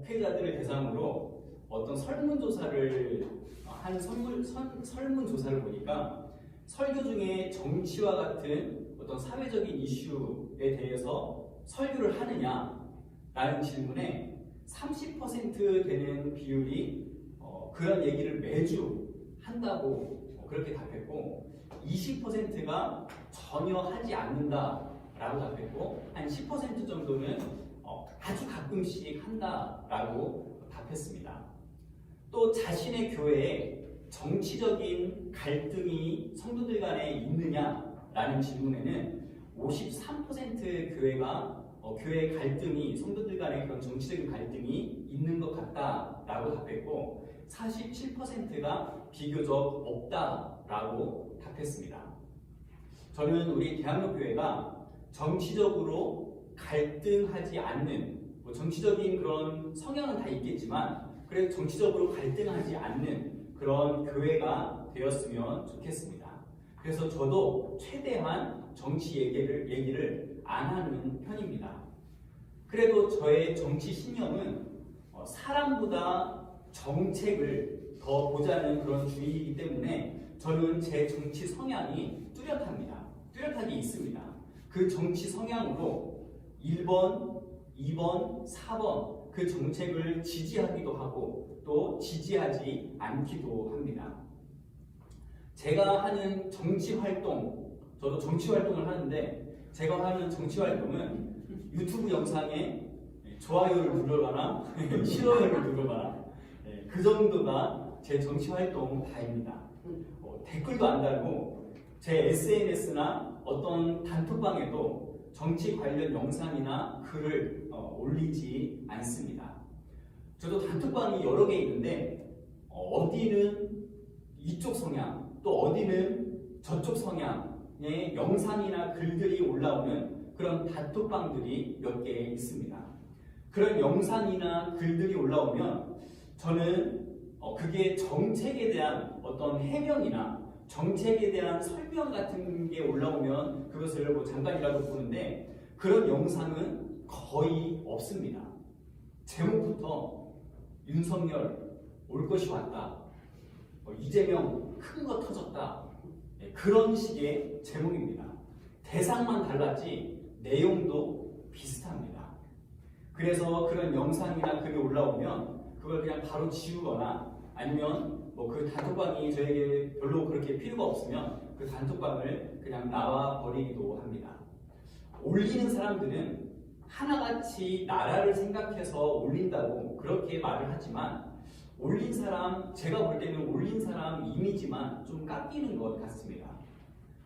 목회자들을 대상으로 어떤 설문조사를 설문조사를 보니까 설교 중에 정치와 같은 어떤 사회적인 이슈에 대해서 설교를 하느냐라는 질문에 30% 되는 비율이 그런 얘기를 매주 한다고 그렇게 답했고, 20%가 전혀 하지 않는다라고 답했고, 한 10% 정도는 아주 가끔씩 한다라고 답했습니다. 또 자신의 교회에 정치적인 갈등이 성도들 간에 있느냐라는 질문에는 53% 교회 갈등이, 성도들 간에 그런 정치적인 갈등이 있는 것 같다라고 답했고, 47%가 비교적 없다라고 답했습니다. 저는 우리 대학로교회가 정치적으로 갈등하지 않는, 정치적인 그런 성향은 다 있겠지만 그래도 정치적으로 갈등하지 않는 그런 교회가 되었으면 좋겠습니다. 그래서 저도 최대한 정치 얘기를 안 하는 편입니다. 그래도 저의 정치 신념은 사람보다 정책을 더 보자는 그런 주의이기 때문에 저는 제 정치 성향이 뚜렷하게 있습니다. 그 정치 성향으로 1번, 2번, 4번 그 정책을 지지하기도 하고 또 지지하지 않기도 합니다. 제가 하는 정치 활동, 저도 정치 활동을 하는데 제가 하는 정치 활동은 유튜브 영상에 좋아요를 누르거나 싫어요를 누르거나 그 정도가 제 정치 활동 다입니다. 댓글도 안 달고 제 SNS나 어떤 단톡방에도 정치 관련 영상이나 글을 올리지 않습니다. 저도 단톡방이 여러 개 있는데 어디는 이쪽 성향, 또 어디는 저쪽 성향의 영상이나 글들이 올라오는 그런 단톡방들이 몇 개 있습니다. 그런 영상이나 글들이 올라오면 저는 그게 정책에 대한 어떤 해명이나 정책에 대한 설명 같은 게 올라오면 그것을 잠깐이라도 보는데, 그런 영상은 거의 없습니다. 제목부터 윤석열 올 것이 왔다, 이재명 큰 거 터졌다, 그런 식의 제목입니다. 대상만 달랐지 내용도 비슷합니다. 그래서 그런 영상이나 글이 올라오면 그걸 그냥 바로 지우거나 아니면 그 단톡방이 저에게 별로 그렇게 필요가 없으면 그 단톡방을 그냥 나와 버리기도 합니다. 올리는 사람들은 하나같이 나라를 생각해서 올린다고 그렇게 말을 하지만 올린 사람, 제가 볼 때는 올린 사람 이미지만 좀 깎이는 것 같습니다.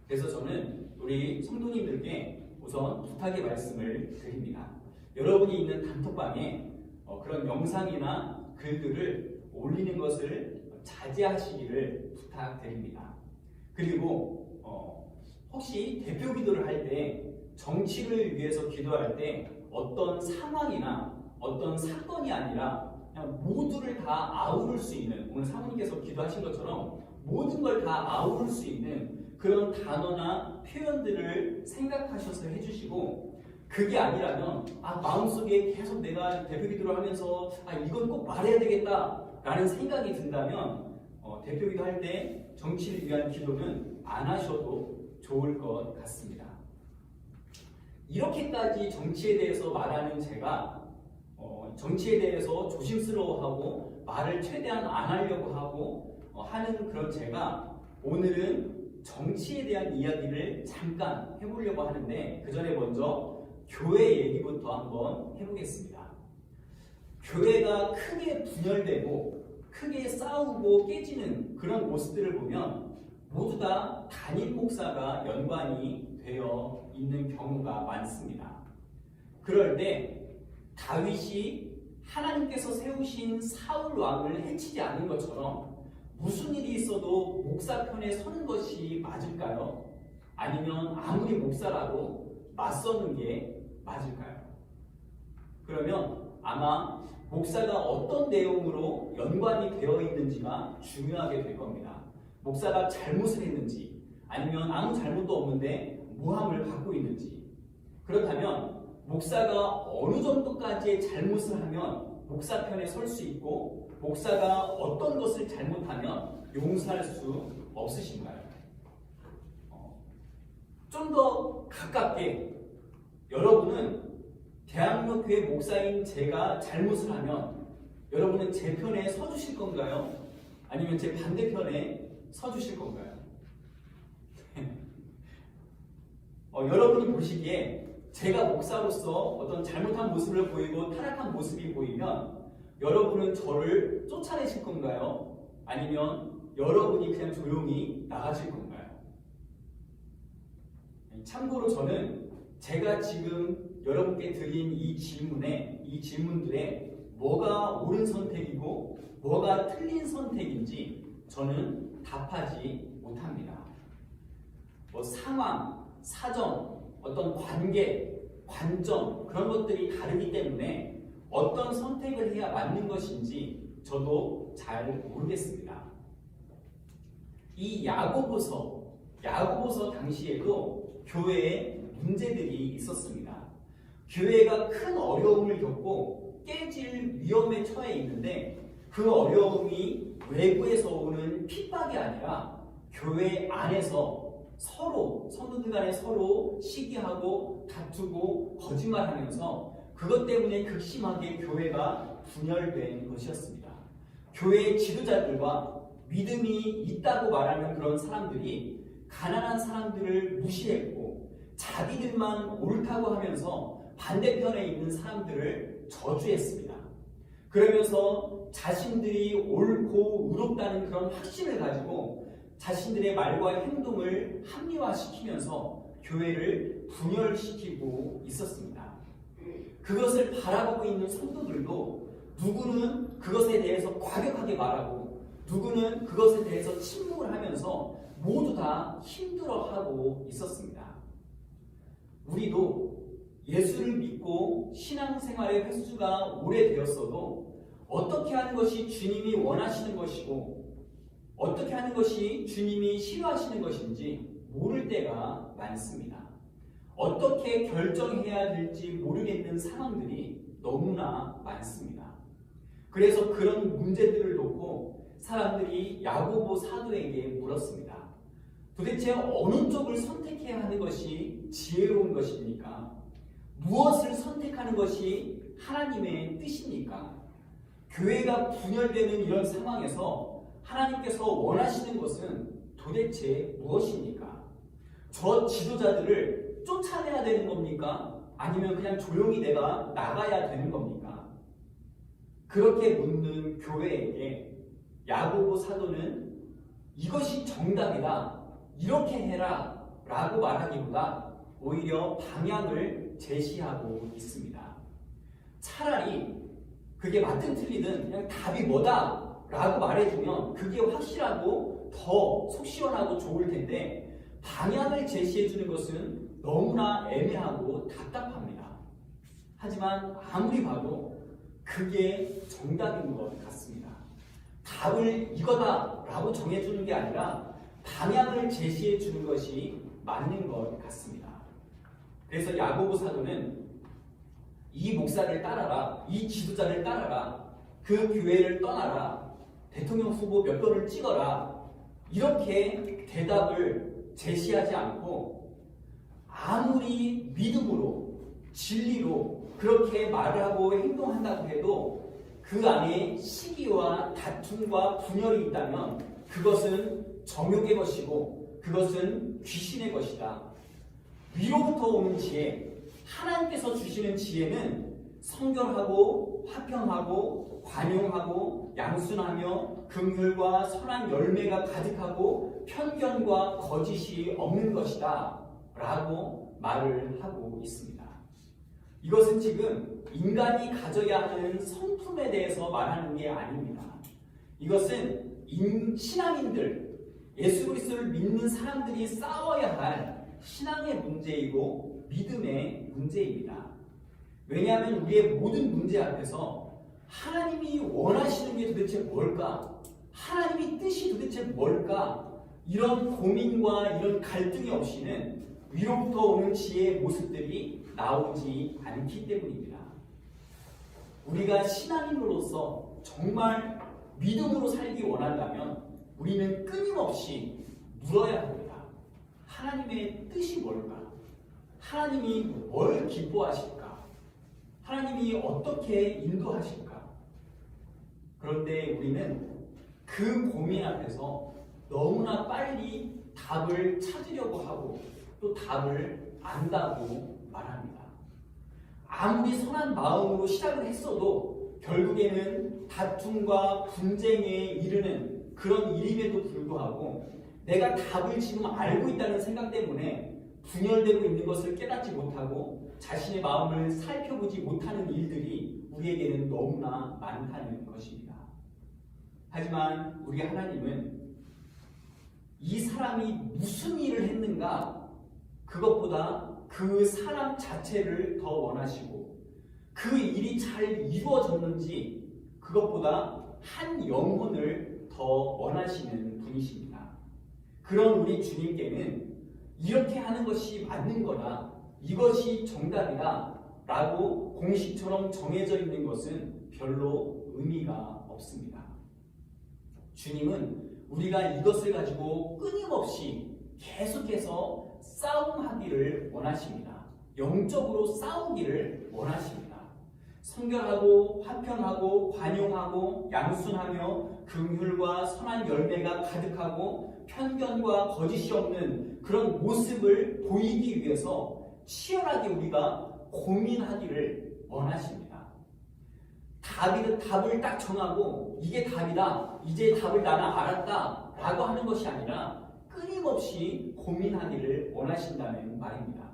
그래서 저는 우리 성도님들께 우선 부탁의 말씀을 드립니다. 여러분이 있는 단톡방에 그런 영상이나 글들을 올리는 것을 자제하시기를 부탁드립니다. 그리고 혹시 대표 기도를 할 때, 정치를 위해서 기도할 때 어떤 상황이나 어떤 사건이 아니라 그냥 모두를 다 아우를 수 있는, 오늘 사모님께서 기도하신 것처럼 모든 걸 다 아우를 수 있는 그런 단어나 표현들을 생각하셔서 해주시고, 그게 아니라면 마음속에 계속 내가 대표 기도를 하면서 이건 꼭 말해야 되겠다 라는 생각이 든다면 대표 기도할 때 정치를 위한 기도는 안 하셔도 좋을 것 같습니다. 이렇게까지 정치에 대해서 말하는 제가 정치에 대해서 조심스러워하고 말을 최대한 안 하려고 하고 하는 그런 제가 오늘은 정치에 대한 이야기를 잠깐 해보려고 하는데, 그 전에 먼저 교회 얘기부터 한번 해보겠습니다. 교회가 크게 분열되고 크게 싸우고 깨지는 그런 모습들을 보면 모두 다 단임 목사가 연관이 되어 있는 경우가 많습니다. 그럴 때 다윗이 하나님께서 세우신 사울 왕을 해치지 않은 것처럼 무슨 일이 있어도 목사 편에 서는 것이 맞을까요? 아니면 아무리 목사라도 맞서는 게 맞을까요? 그러면 아마 목사가 어떤 내용으로 연관이 되어 있는지가 중요하게 될 겁니다. 목사가 잘못을 했는지, 아니면 아무 잘못도 없는데 모함을 받고 있는지, 그렇다면 목사가 어느 정도까지의 잘못을 하면 목사 편에 설 수 있고 목사가 어떤 것을 잘못하면 용서할 수 없으신가요? 좀 더 가깝게 여러분은 대학로교회 목사인 제가 잘못을 하면 여러분은 제 편에 서주실 건가요? 아니면 제 반대편에 서주실 건가요? 여러분이 보시기에 제가 목사로서 어떤 잘못한 모습을 보이고 타락한 모습이 보이면 여러분은 저를 쫓아내실 건가요? 아니면 여러분이 그냥 조용히 나가실 건가요? 참고로 저는 제가 지금 여러분께 드린 이 질문들에 뭐가 옳은 선택이고 뭐가 틀린 선택인지 저는 답하지 못합니다. 상황, 사정, 어떤 관계, 관점 그런 것들이 다르기 때문에 어떤 선택을 해야 맞는 것인지 저도 잘 모르겠습니다. 이 야고보서 당시에도 교회에 문제들이 있었습니다. 교회가 큰 어려움을 겪고 깨질 위험에 처해 있는데 그 어려움이 외부에서 오는 핍박이 아니라 교회 안에서 서로 성도들 간에 서로 시기하고 다투고 거짓말하면서 그것 때문에 극심하게 교회가 분열된 것이었습니다. 교회의 지도자들과 믿음이 있다고 말하는 그런 사람들이 가난한 사람들을 무시했고 자기들만 옳다고 하면서 반대편에 있는 사람들을 저주했습니다. 그러면서 자신들이 옳고 의롭다는 그런 확신을 가지고 자신들의 말과 행동을 합리화시키면서 교회를 분열시키고 있었습니다. 그것을 바라보고 있는 성도들도 누구는 그것에 대해서 과격하게 말하고 누구는 그것에 대해서 침묵을 하면서 모두 다 힘들어하고 있었습니다. 우리도 예수를 믿고 신앙생활의 횟수가 오래되었어도 어떻게 하는 것이 주님이 원하시는 것이고 어떻게 하는 것이 주님이 싫어하시는 것인지 모를 때가 많습니다. 어떻게 결정해야 될지 모르겠는 상황들이 너무나 많습니다. 그래서 그런 문제들을 놓고 사람들이 야고보 사도에게 물었습니다. 도대체 어느 쪽을 선택해야 하는 것이 지혜로운 것입니까? 무엇을 선택하는 것이 하나님의 뜻입니까? 교회가 분열되는 이런 상황에서 하나님께서 원하시는 것은 도대체 무엇입니까? 저 지도자들을 쫓아내야 되는 겁니까? 아니면 그냥 조용히 내가 나가야 되는 겁니까? 그렇게 묻는 교회에게 야고보 사도는 이것이 정답이다, 이렇게 해라 라고 말하기보다 오히려 방향을 제시하고 있습니다. 차라리 그게 맞든 틀리든 그냥 답이 뭐다 라고 말해주면 그게 확실하고 더 속 시원하고 좋을 텐데 방향을 제시해주는 것은 너무나 애매하고 답답합니다. 하지만 아무리 봐도 그게 정답인 것 같습니다. 답을 이거다 라고 정해주는 게 아니라 방향을 제시해주는 것이 맞는 것 같습니다. 그래서 야고보 사도는 이 목사를 따라라, 이 지도자를 따라라, 그 교회를 떠나라, 대통령 후보 몇 번을 찍어라 이렇게 대답을 제시하지 않고 아무리 믿음으로 진리로 그렇게 말을 하고 행동한다고 해도 그 안에 시기와 다툼과 분열이 있다면 그것은 정욕의 것이고 그것은 귀신의 것이다. 위로부터 오는 지혜, 하나님께서 주시는 지혜는 성결하고 화평하고 관용하고 양순하며 긍휼과 선한 열매가 가득하고 편견과 거짓이 없는 것이다 라고 말을 하고 있습니다. 이것은 지금 인간이 가져야 하는 성품에 대해서 말하는 게 아닙니다. 이것은 신앙인들, 예수 그리스도를 믿는 사람들이 싸워야 할 신앙의 문제이고 믿음의 문제입니다. 왜냐하면 우리의 모든 문제 앞에서 하나님이 원하시는 게 도대체 뭘까? 하나님의 뜻이 도대체 뭘까? 이런 고민과 이런 갈등이 없이는 위로부터 오는 지혜의 모습들이 나오지 않기 때문입니다. 우리가 신앙인으로서 정말 믿음으로 살기 원한다면 우리는 끊임없이 물어야 합니다. 하나님의 뜻이 뭘까? 하나님이 뭘 기뻐하실까? 하나님이 어떻게 인도하실까? 그런데 우리는 그 고민 앞에서 너무나 빨리 답을 찾으려고 하고 또 답을 안다고 말합니다. 아무리 선한 마음으로 시작을 했어도 결국에는 다툼과 분쟁에 이르는 그런 일임에도 불구하고 내가 답을 지금 알고 있다는 생각 때문에 분열되고 있는 것을 깨닫지 못하고 자신의 마음을 살펴보지 못하는 일들이 우리에게는 너무나 많다는 것입니다. 하지만 우리 하나님은 이 사람이 무슨 일을 했는가 그것보다 그 사람 자체를 더 원하시고 그 일이 잘 이루어졌는지 그것보다 한 영혼을 더 원하시는 분이십니다. 그런 우리 주님께는 이렇게 하는 것이 맞는 거다, 이것이 정답이다 라고 공식처럼 정해져 있는 것은 별로 의미가 없습니다. 주님은 우리가 이것을 가지고 끊임없이 계속해서 싸움하기를 원하십니다. 영적으로 싸우기를 원하십니다. 성결하고 화평하고 관용하고 양순하며 긍휼과 선한 열매가 가득하고 편견과 거짓이 없는 그런 모습을 보이기 위해서 치열하게 우리가 고민하기를 원하십니다. 답을 딱 정하고 이게 답이다, 이제 답을 나는 알았다 라고 하는 것이 아니라 끊임없이 고민하기를 원하신다는 말입니다.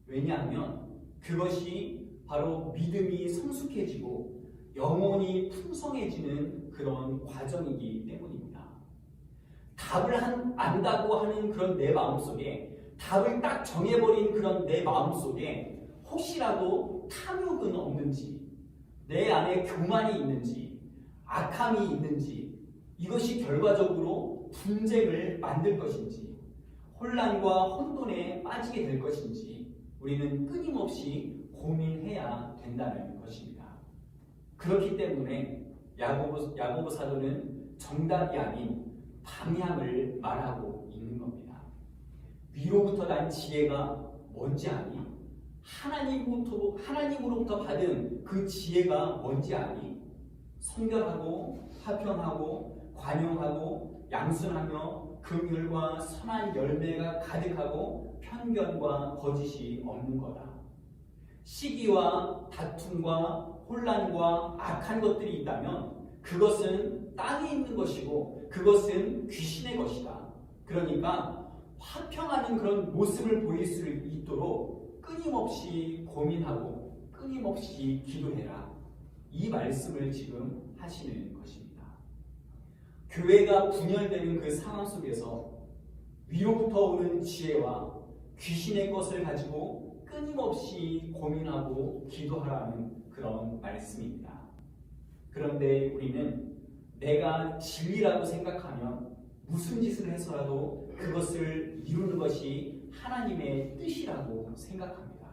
왜냐하면 그것이 바로 믿음이 성숙해지고 영혼이 풍성해지는 그런 과정이기 때문입니다. 답을 안다고 하는 그런 내 마음속에, 답을 딱 정해버린 그런 내 마음속에 혹시라도 탐욕은 없는지, 내 안에 교만이 있는지, 악함이 있는지, 이것이 결과적으로 분쟁을 만들 것인지, 혼란과 혼돈에 빠지게 될 것인지 우리는 끊임없이 고민해야 된다는 것입니다. 그렇기 때문에 야고보 사도는 정답이 아닌 방향을 말하고 있는 겁니다. 위로부터 난 지혜가 뭔지 아니? 하나님으로부터 받은 그 지혜가 뭔지 아니? 성결하고 화평하고 관용하고 양순하며 긍휼과 선한 열매가 가득하고 편견과 거짓이 없는 거다. 시기와 다툼과 혼란과 악한 것들이 있다면 그것은 땅에 있는 것이고 그것은 귀신의 것이다. 그러니까 화평하는 그런 모습을 보일 수 있도록 끊임없이 고민하고 끊임없이 기도해라. 이 말씀을 지금 하시는 것입니다. 교회가 분열되는 그 상황 속에서 위로부터 오는 지혜와 귀신의 것을 가지고 끊임없이 고민하고 기도하라는 그런 말씀입니다. 그런데 우리는 내가 진리라고 생각하면 무슨 짓을 해서라도 그것을 이루는 것이 하나님의 뜻이라고 생각합니다.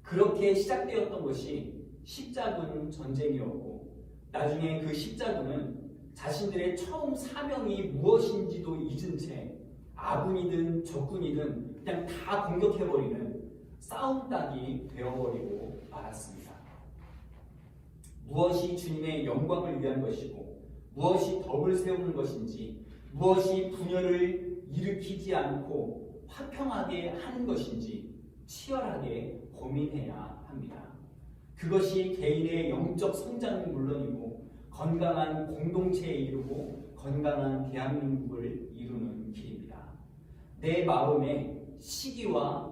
그렇게 시작되었던 것이 십자군 전쟁이었고 나중에 그 십자군은 자신들의 처음 사명이 무엇인지도 잊은 채 아군이든 적군이든 그냥 다 공격해버리는 싸움닭이 되어버리고 말았습니다. 무엇이 주님의 영광을 위한 것이고 무엇이 덕을 세우는 것인지 무엇이 분열을 일으키지 않고 화평하게 하는 것인지 치열하게 고민해야 합니다. 그것이 개인의 영적 성장은 물론이고 건강한 공동체에 이르고 건강한 대한민국을 이루는 길입니다. 내 마음에 시기와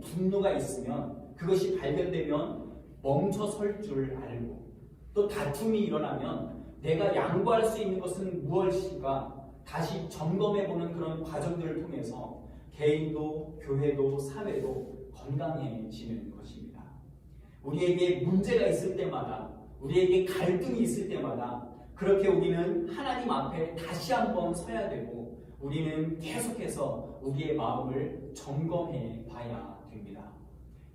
분노가 있으면 그것이 발견되면 멈춰설 줄 알고 또 다툼이 일어나면 내가 양보할 수 있는 것은 무엇일까 다시 점검해보는 그런 과정들을 통해서 개인도 교회도 사회도 건강해지는 것입니다. 우리에게 문제가 있을 때마다 우리에게 갈등이 있을 때마다 그렇게 우리는 하나님 앞에 다시 한번 서야 되고 우리는 계속해서 우리의 마음을 점검해 봐야 됩니다.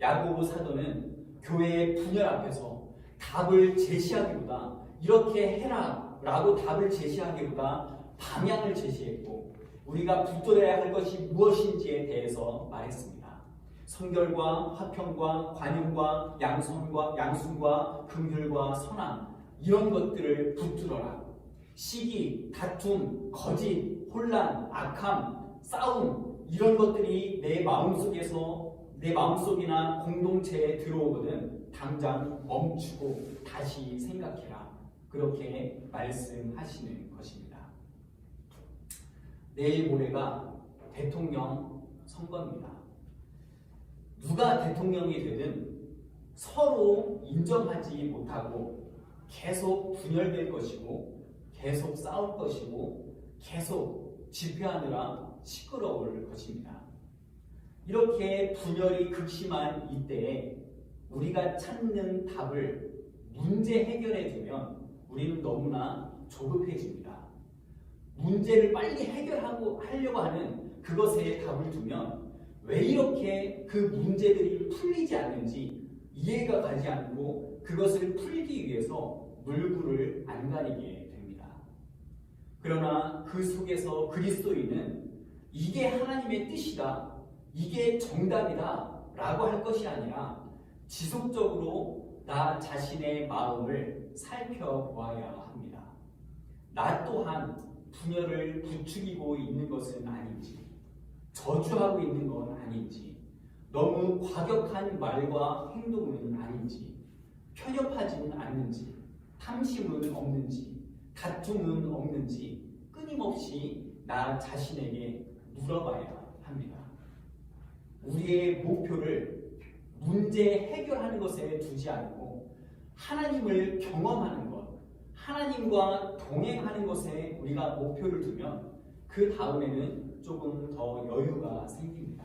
야고보 사도는 교회의 분열 앞에서 답을 제시하기보다 이렇게 해라 라고 답을 제시하기보다 방향을 제시했고 우리가 붙들어야 할 것이 무엇인지에 대해서 말했습니다. 성결과 화평과 관용과 양순과 긍휼과 선함 이런 것들을 붙들어라. 시기, 다툼, 거짓, 혼란, 악함, 싸움 이런 것들이 내 마음속이나 공동체에 들어오거든 당장 멈추고 다시 생각해라. 그렇게 말씀하시는 것입니다. 내일 모레가 대통령 선거입니다. 누가 대통령이 되든 서로 인정하지 못하고 계속 분열될 것이고 계속 싸울 것이고 계속 집회하느라 시끄러울 것입니다. 이렇게 분열이 극심한 이때에 우리가 찾는 답을 문제 해결해 주면 우리는 너무나 조급해집니다. 문제를 빨리 하려고 하는 그것에 답을 두면 왜 이렇게 그 문제들이 풀리지 않는지 이해가 가지 않고 그것을 풀기 위해서 물불을 안 가리게 됩니다. 그러나 그 속에서 그리스도인은 이게 하나님의 뜻이다, 이게 정답이다 라고 할 것이 아니라 지속적으로 나 자신의 마음을 살펴보아야 합니다. 나 또한 분열을 부추기고 있는 것은 아닌지, 저주하고 있는 건 아닌지, 너무 과격한 말과 행동은 아닌지, 편협하지는 않는지, 탐심은 없는지, 다툼은 없는지 끊임없이 나 자신에게 물어봐야 합니다. 우리의 목표를 문제 해결하는 것에 두지 않고 하나님을 경험하는 것, 하나님과 동행하는 것에 우리가 목표를 두면 그 다음에는 조금 더 여유가 생깁니다.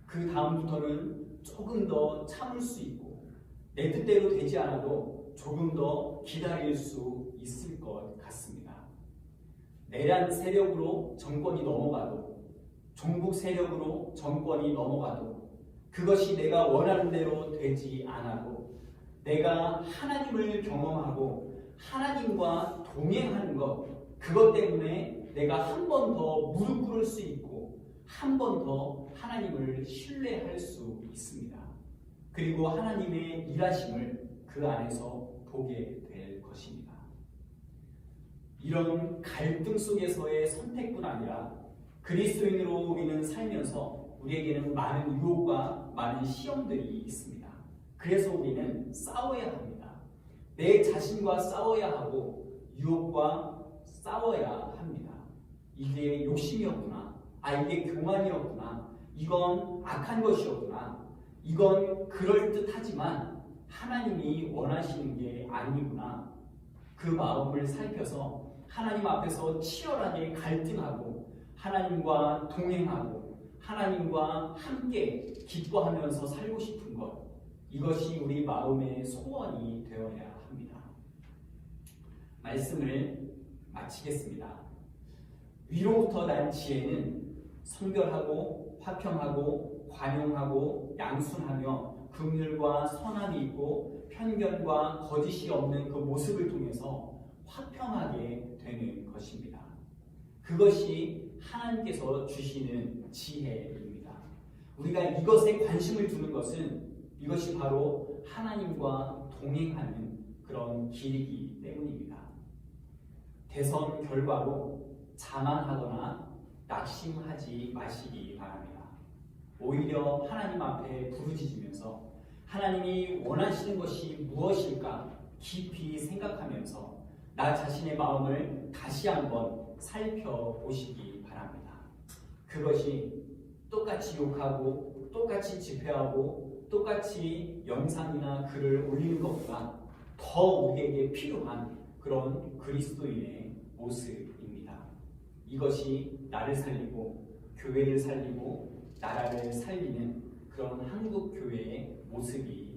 그 다음부터는 조금 더 참을 수 있고 내 뜻대로 되지 않아도 조금 더 기다릴 수 있을 것 같습니다. 내란 세력으로 정권이 넘어가도 종북 세력으로 정권이 넘어가도 그것이 내가 원하는 대로 되지 않아도 내가 하나님을 경험하고 하나님과 동행하는 것 그것 때문에 내가 한 번 더 무릎 꿇을 수 있고 한 번 더 하나님을 신뢰할 수 있습니다. 그리고 하나님의 일하심을 그 안에서 보게 될 것입니다. 이런 갈등 속에서의 선택뿐 아니라 그리스도인으로 우리는 살면서 우리에게는 많은 유혹과 많은 시험들이 있습니다. 그래서 우리는 싸워야 합니다. 내 자신과 싸워야 하고 유혹과 싸워야 합니다. 이게 욕심이었구나. 이게 교만이었구나. 이건 악한 것이었구나. 이건 그럴듯하지만 하나님이 원하시는 게 아니구나. 그 마음을 살펴서 하나님 앞에서 치열하게 갈등하고 하나님과 동행하고 하나님과 함께 기뻐하면서 살고 싶은 것 이것이 우리 마음의 소원이 되어야 합니다. 말씀을 마치겠습니다. 위로부터 난 지혜는 성결하고 화평하고 관용하고 양순하며 긍휼과 선함이 있고 편견과 거짓이 없는 그 모습을 통해서 화평하게 되는 것입니다. 그것이 하나님께서 주시는 지혜입니다. 우리가 이것에 관심을 두는 것은 이것이 바로 하나님과 동행하는 그런 길이기 때문입니다. 대선 결과로 자만하거나 낙심하지 마시기 바랍니다. 오히려 하나님 앞에 부르짖으면서 하나님이 원하시는 것이 무엇일까 깊이 생각하면서 나 자신의 마음을 다시 한번 살펴보시기 바랍니다. 그것이 똑같이 욕하고 똑같이 집회하고 똑같이 영상이나 글을 올리는 것보다 더 우리에게 필요한 그런 그리스도인의 모습입니다. 이것이 나를 살리고 교회를 살리고 나라를 살리는 그런 한국 교회의 모습이